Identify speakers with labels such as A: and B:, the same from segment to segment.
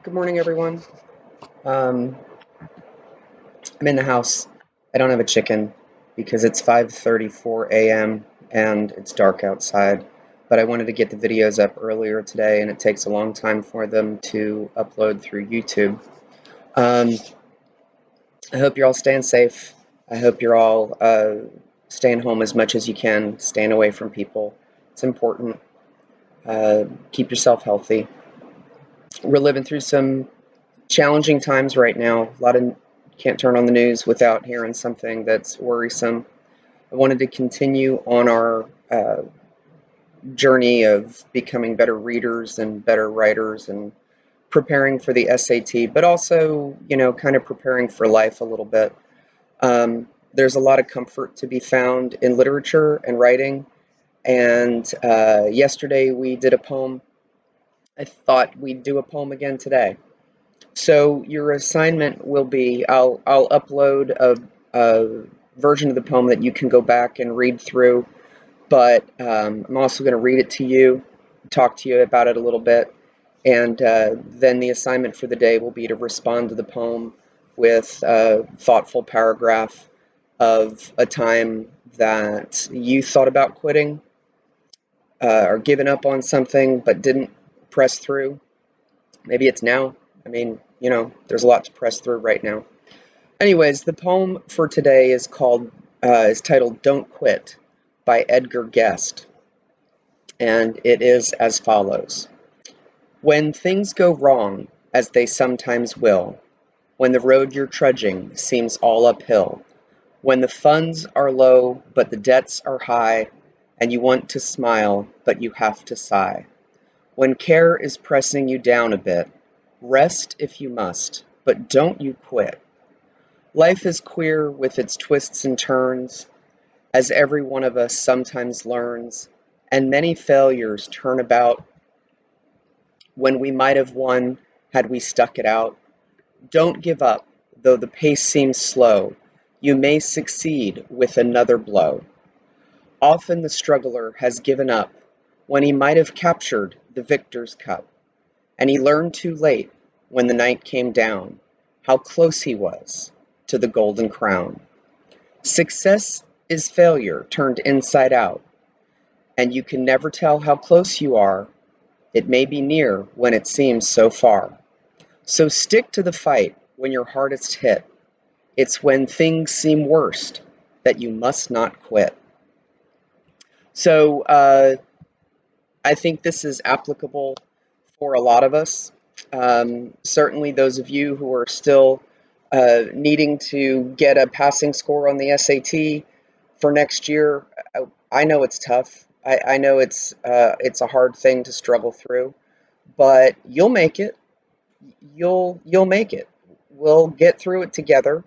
A: Good morning, everyone. Um, I'm in the house. I don't have a chicken because it's 5:34 a.m. and it's dark outside. But I wanted to get the videos up earlier today, and it takes a long time for them to upload through YouTube. Um, I hope you're all staying safe. I hope you're all staying home as much as you can, staying away from people. It's important. Keep yourself healthy. We're living through some challenging times right now. A lot of can't turn on the news without hearing something that's worrisome. I wanted to continue on our journey of becoming better readers and better writers and preparing for the SAT, but also, kind of preparing for life a little bit. There's a lot of comfort to be found in literature and writing. And yesterday we did a poem. I thought we'd do a poem again today. So your assignment will be I'll upload a version of the poem that you can go back and read through, but I'm also going to read it to you, talk to you about it a little bit, and then the assignment for the day will be to respond to the poem with a thoughtful paragraph of a time that you thought about quitting or giving up on something but didn't press through. Maybe it's now. I mean, there's a lot to press through right now. Anyways, the poem for today is titled "Don't Quit" by Edgar Guest, and it is as follows: When things go wrong, as they sometimes will, when the road you're trudging seems all uphill, when the funds are low but the debts are high, and you want to smile but you have to sigh, when care is pressing you down a bit, rest if you must, but don't you quit. Life is queer with its twists and turns, as every one of us sometimes learns, and many failures turn about when we might have won had we stuck it out. Don't give up, though the pace seems slow. You may succeed with another blow. Often the struggler has given up when he might have captured the victor's cup, and he learned too late when the night came down how close he was to the golden crown. Success is failure turned inside out, and you can never tell how close you are. It may be near when it seems so far. So stick to the fight when your hardest hit. It's when things seem worst that you must not quit. So I think this is applicable for a lot of us. Certainly, those of you who are still needing to get a passing score on the SAT for next year, I know it's tough. I know it's a hard thing to struggle through, but you'll make it. You'll make it. We'll get through it together.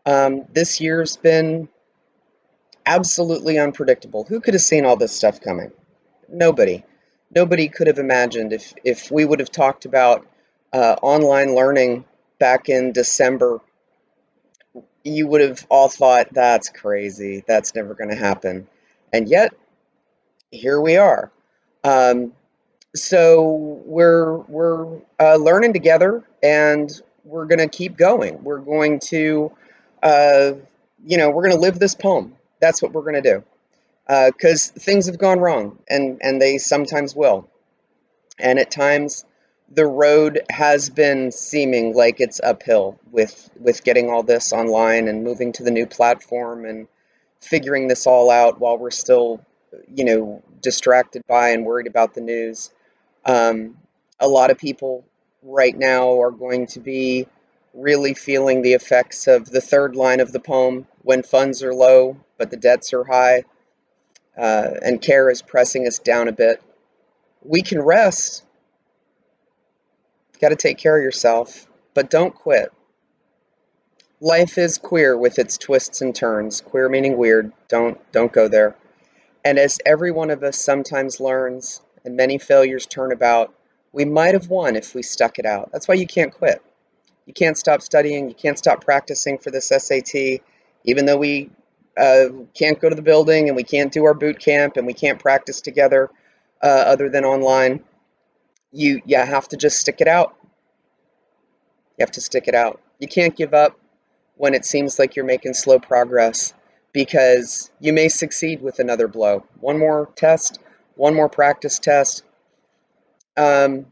A: This year's been absolutely unpredictable. Who could have seen all this stuff coming? Nobody. Nobody could have imagined if we would have talked about online learning back in December, you would have all thought that's crazy. That's never going to happen. And yet, here we are. Um, so we're learning together, and we're going to keep going. We're going to, uh, we're going to live this poem. That's what we're going to do. Because things have gone wrong, and they sometimes will. And at times, the road has been seeming like it's uphill with getting all this online and moving to the new platform and figuring this all out while we're still, distracted by and worried about the news. A lot of people right now are going to be really feeling the effects of the third line of the poem: when funds are low, but the debts are high, and care is pressing us down a bit. We can rest. Got to take care of yourself, but don't quit. Life is queer with its twists and turns. Queer meaning weird. Don't go there. And as every one of us sometimes learns, and many failures turn about, we might have won if we stuck it out. That's why you can't quit. You can't stop studying. You can't stop practicing for this SAT, even though we can't go to the building and we can't do our boot camp and we can't practice together other than online. You have to just stick it out. You have to stick it out. You can't give up when it seems like you're making slow progress, because you may succeed with another blow. One more test, one more practice test. Um,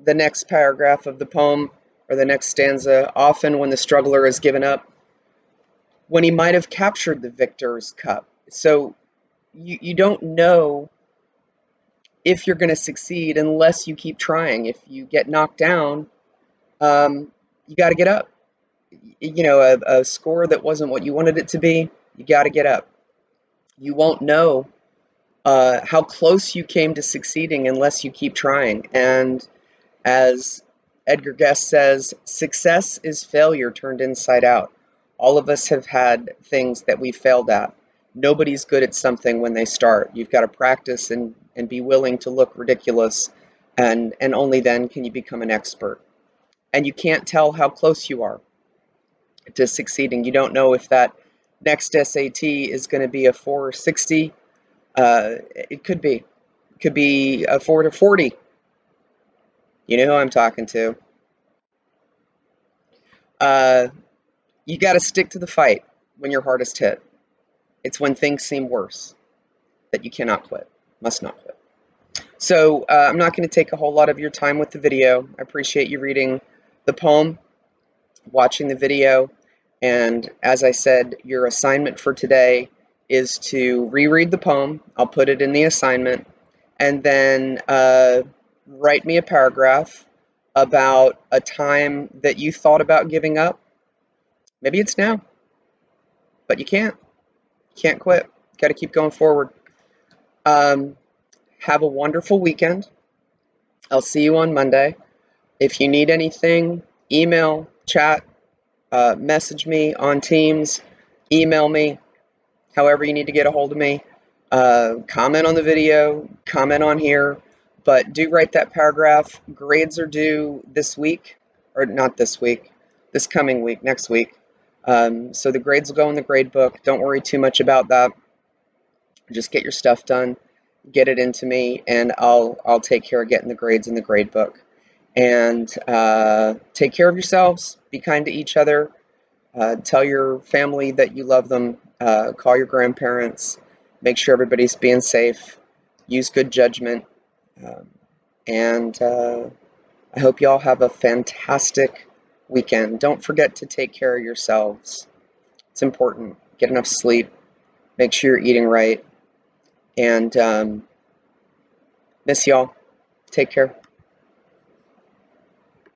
A: the next paragraph of the poem, or the next stanza: often when the struggler has given up, when he might have captured the victor's cup. So you don't know if you're going to succeed unless you keep trying. If you get knocked down, you got to get up. You know, a score that wasn't what you wanted it to be, you got to get up. You won't know how close you came to succeeding unless you keep trying. And as Edgar Guest says, success is failure turned inside out. All of us have had things that we failed at. Nobody's good at something when they start. You've got to practice and be willing to look ridiculous, and only then can you become an expert. And you can't tell how close you are to succeeding. You don't know if that next SAT is going to be a 460. It could be. It could be a 4 to 40. You know who I'm talking to. Uh, you got to stick to the fight when you're hardest hit. It's when things seem worse that you cannot quit, must not quit. So I'm not going to take a whole lot of your time with the video. I appreciate you reading the poem, watching the video, and as I said, your assignment for today is to reread the poem. I'll put it in the assignment, and then write me a paragraph about a time that you thought about giving up. Maybe it's now, but you can't. You can't quit. You got to keep going forward. Um, have a wonderful weekend. I'll see you on Monday. If you need anything, email, chat, message me on Teams, email me, however you need to get a hold of me. Comment on the video, comment on here, but do write that paragraph. Grades are due this week, or not this week, this coming week, next week. So the grades will go in the grade book. Don't worry too much about that. Just get your stuff done, get it into me, and I'll take care of getting the grades in the grade book. And take care of yourselves. Be kind to each other. Tell your family that you love them. Call your grandparents. Make sure everybody's being safe. Use good judgment. Um, and I hope you all have a fantastic weekend. Don't forget to take care of yourselves. It's important. Get enough sleep. Make sure you're eating right. And miss y'all. Take care.